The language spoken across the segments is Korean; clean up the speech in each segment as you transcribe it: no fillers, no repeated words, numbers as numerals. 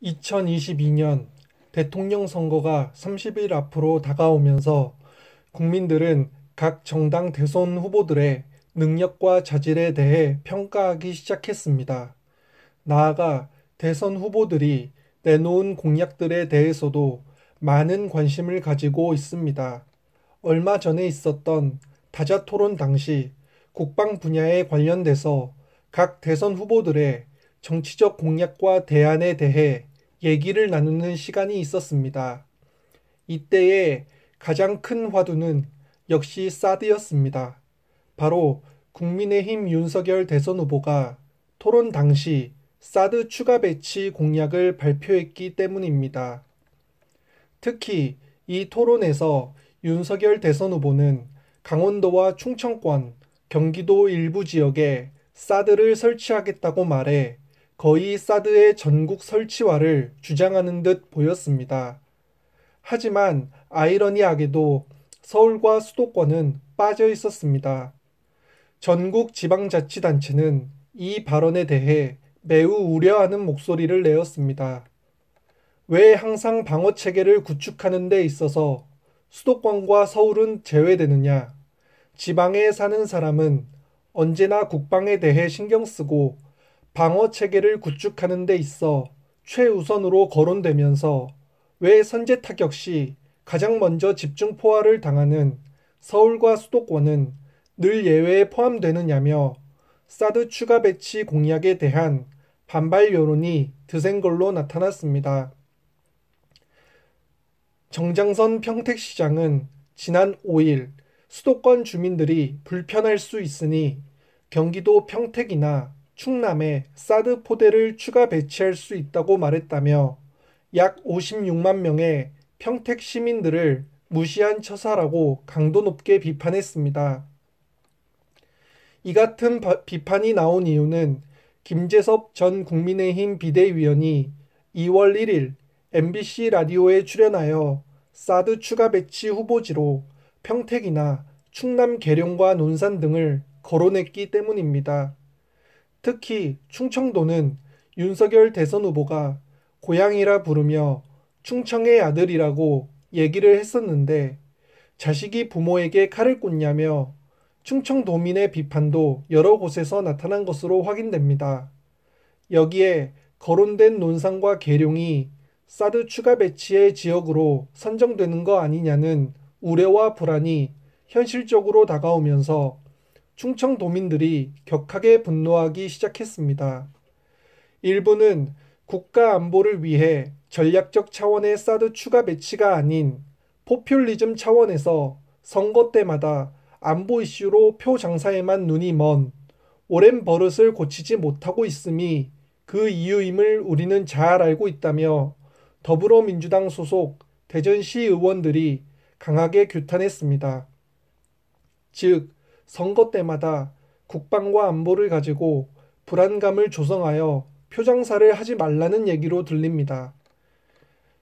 2022년 대통령 선거가 30일 앞으로 다가오면서 국민들은 각 정당 대선 후보들의 능력과 자질에 대해 평가하기 시작했습니다. 나아가 대선 후보들이 내놓은 공약들에 대해서도 많은 관심을 가지고 있습니다. 얼마 전에 있었던 다자 토론 당시 국방 분야에 관련돼서 각 대선 후보들의 정치적 공약과 대안에 대해 얘기를 나누는 시간이 있었습니다. 이때의 가장 큰 화두는 역시 사드였습니다. 바로 국민의힘 윤석열 대선 후보가 토론 당시 사드 추가 배치 공약을 발표했기 때문입니다. 특히 이 토론에서 윤석열 대선 후보는 강원도와 충청권, 경기도 일부 지역에 사드를 설치하겠다고 말해 거의 사드의 전국 설치화를 주장하는 듯 보였습니다. 하지만 아이러니하게도 서울과 수도권은 빠져 있었습니다. 전국 지방자치단체는 이 발언에 대해 매우 우려하는 목소리를 내었습니다. 왜 항상 방어 체계를 구축하는 데 있어서 수도권과 서울은 제외되느냐? 지방에 사는 사람은 언제나 국방에 대해 신경 쓰고 방어 체계를 구축하는 데 있어 최우선으로 거론되면서 왜 선제 타격 시 가장 먼저 집중 포화를 당하는 서울과 수도권은 늘 예외에 포함되느냐며 사드 추가 배치 공약에 대한 반발 여론이 드센 걸로 나타났습니다. 정장선 평택시장은 지난 5일 수도권 주민들이 불편할 수 있으니 경기도 평택이나 충남에 사드 포대를 추가 배치할 수 있다고 말했다며 약 56만 명의 평택 시민들을 무시한 처사라고 강도 높게 비판했습니다. 이 같은 비판이 나온 이유는 김재섭 전 국민의힘 비대위원이 2월 1일 MBC 라디오에 출연하여 사드 추가 배치 후보지로 평택이나 충남 계룡과 논산 등을 거론했기 때문입니다. 특히 충청도는 윤석열 대선 후보가 고향이라 부르며 충청의 아들이라고 얘기를 했었는데 자식이 부모에게 칼을 꽂냐며 충청도민의 비판도 여러 곳에서 나타난 것으로 확인됩니다. 여기에 거론된 논산과 계룡이 사드 추가 배치의 지역으로 선정되는 거 아니냐는 우려와 불안이 현실적으로 다가오면서 충청도민들이 격하게 분노하기 시작했습니다. 일부는 국가 안보를 위해 전략적 차원의 사드 추가 배치가 아닌 포퓰리즘 차원에서 선거 때마다 안보 이슈로 표 장사에만 눈이 먼 오랜 버릇을 고치지 못하고 있음이 그 이유임을 우리는 잘 알고 있다며 더불어민주당 소속 대전시 의원들이 강하게 규탄했습니다. 즉, 선거 때마다 국방과 안보를 가지고 불안감을 조성하여 표장사를 하지 말라는 얘기로 들립니다.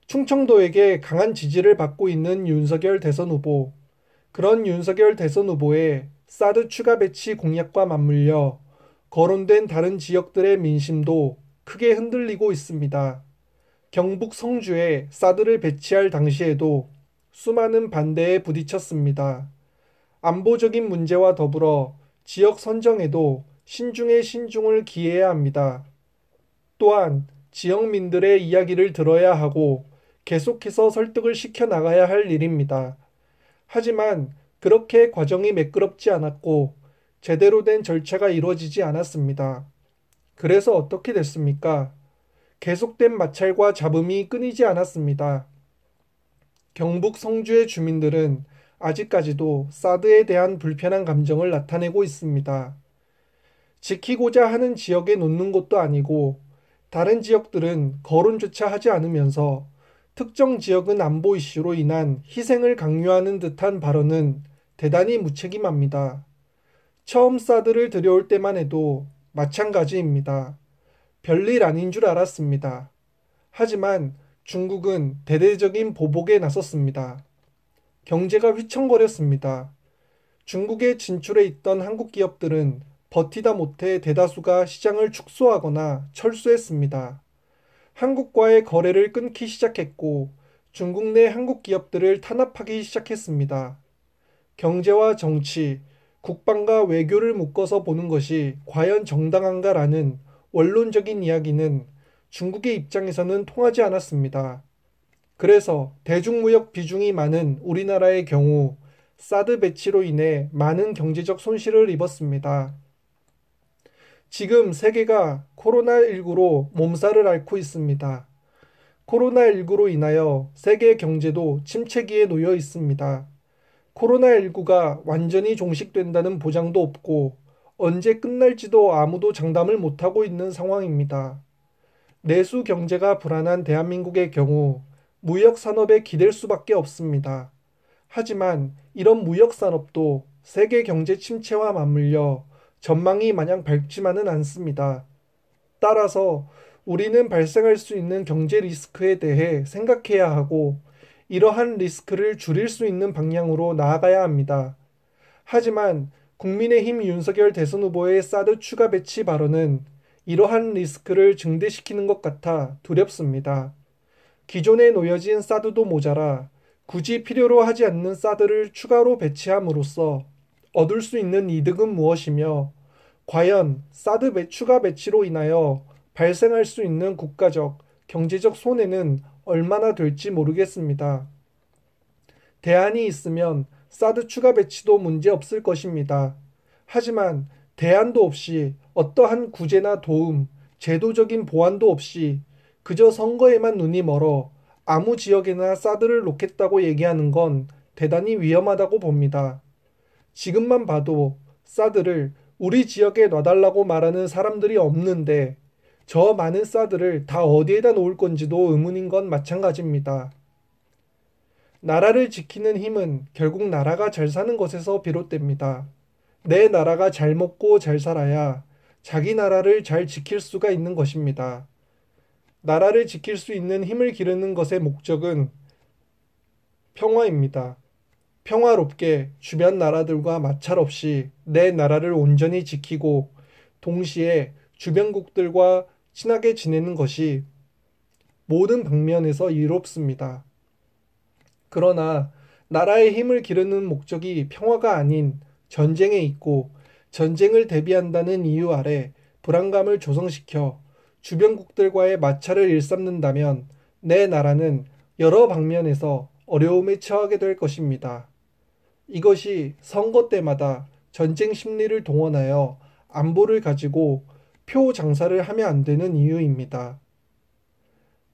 충청도에게 강한 지지를 받고 있는 윤석열 대선 후보, 그런 윤석열 대선 후보의 사드 추가 배치 공약과 맞물려 거론된 다른 지역들의 민심도 크게 흔들리고 있습니다. 경북 성주에 사드를 배치할 당시에도 수많은 반대에 부딪혔습니다. 안보적인 문제와 더불어 지역 선정에도 신중에 신중을 기해야 합니다. 또한 지역민들의 이야기를 들어야 하고 계속해서 설득을 시켜 나가야 할 일입니다. 하지만 그렇게 과정이 매끄럽지 않았고 제대로 된 절차가 이루어지지 않았습니다. 그래서 어떻게 됐습니까? 계속된 마찰과 잡음이 끊이지 않았습니다. 경북 성주의 주민들은 아직까지도 사드에 대한 불편한 감정을 나타내고 있습니다. 지키고자 하는 지역에 놓는 것도 아니고 다른 지역들은 거론조차 하지 않으면서 특정 지역은 안보 이슈로 인한 희생을 강요하는 듯한 발언은 대단히 무책임합니다. 처음 사드를 들여올 때만 해도 마찬가지입니다. 별일 아닌 줄 알았습니다. 하지만 중국은 대대적인 보복에 나섰습니다. 경제가 휘청거렸습니다. 중국에 진출해 있던 한국 기업들은 버티다 못해 대다수가 시장을 축소하거나 철수했습니다. 한국과의 거래를 끊기 시작했고 중국 내 한국 기업들을 탄압하기 시작했습니다. 경제와 정치, 국방과 외교를 묶어서 보는 것이 과연 정당한가라는 원론적인 이야기는 중국의 입장에서는 통하지 않았습니다. 그래서 대중무역 비중이 많은 우리나라의 경우 사드 배치로 인해 많은 경제적 손실을 입었습니다. 지금 세계가 코로나19로 몸살을 앓고 있습니다. 코로나19로 인하여 세계 경제도 침체기에 놓여 있습니다. 코로나19가 완전히 종식된다는 보장도 없고 언제 끝날지도 아무도 장담을 못하고 있는 상황입니다. 내수 경제가 불안한 대한민국의 경우 무역 산업에 기댈 수밖에 없습니다. 하지만 이런 무역 산업도 세계 경제 침체와 맞물려 전망이 마냥 밝지만은 않습니다. 따라서 우리는 발생할 수 있는 경제 리스크에 대해 생각해야 하고 이러한 리스크를 줄일 수 있는 방향으로 나아가야 합니다. 하지만 국민의힘 윤석열 대선 후보의 사드 추가 배치 발언은 이러한 리스크를 증대시키는 것 같아 두렵습니다. 기존에 놓여진 사드도 모자라 굳이 필요로 하지 않는 사드를 추가로 배치함으로써 얻을 수 있는 이득은 무엇이며 과연 사드 추가 배치로 인하여 발생할 수 있는 국가적, 경제적 손해는 얼마나 될지 모르겠습니다. 대안이 있으면 사드 추가 배치도 문제 없을 것입니다. 하지만 대안도 없이 어떠한 구제나 도움, 제도적인 보완도 없이 그저 선거에만 눈이 멀어 아무 지역에나 사드를 놓겠다고 얘기하는 건 대단히 위험하다고 봅니다. 지금만 봐도 사드를 우리 지역에 놔달라고 말하는 사람들이 없는데 저 많은 사드를 다 어디에다 놓을 건지도 의문인 건 마찬가지입니다. 나라를 지키는 힘은 결국 나라가 잘 사는 것에서 비롯됩니다. 내 나라가 잘 먹고 잘 살아야 자기 나라를 잘 지킬 수가 있는 것입니다. 나라를 지킬 수 있는 힘을 기르는 것의 목적은 평화입니다. 평화롭게 주변 나라들과 마찰 없이 내 나라를 온전히 지키고 동시에 주변국들과 친하게 지내는 것이 모든 방면에서 이롭습니다. 그러나 나라의 힘을 기르는 목적이 평화가 아닌 전쟁에 있고 전쟁을 대비한다는 이유 아래 불안감을 조성시켜 주변국들과의 마찰을 일삼는다면 내 나라는 여러 방면에서 어려움에 처하게 될 것입니다. 이것이 선거 때마다 전쟁 심리를 동원하여 안보를 가지고 표 장사를 하면 안 되는 이유입니다.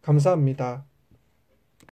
감사합니다.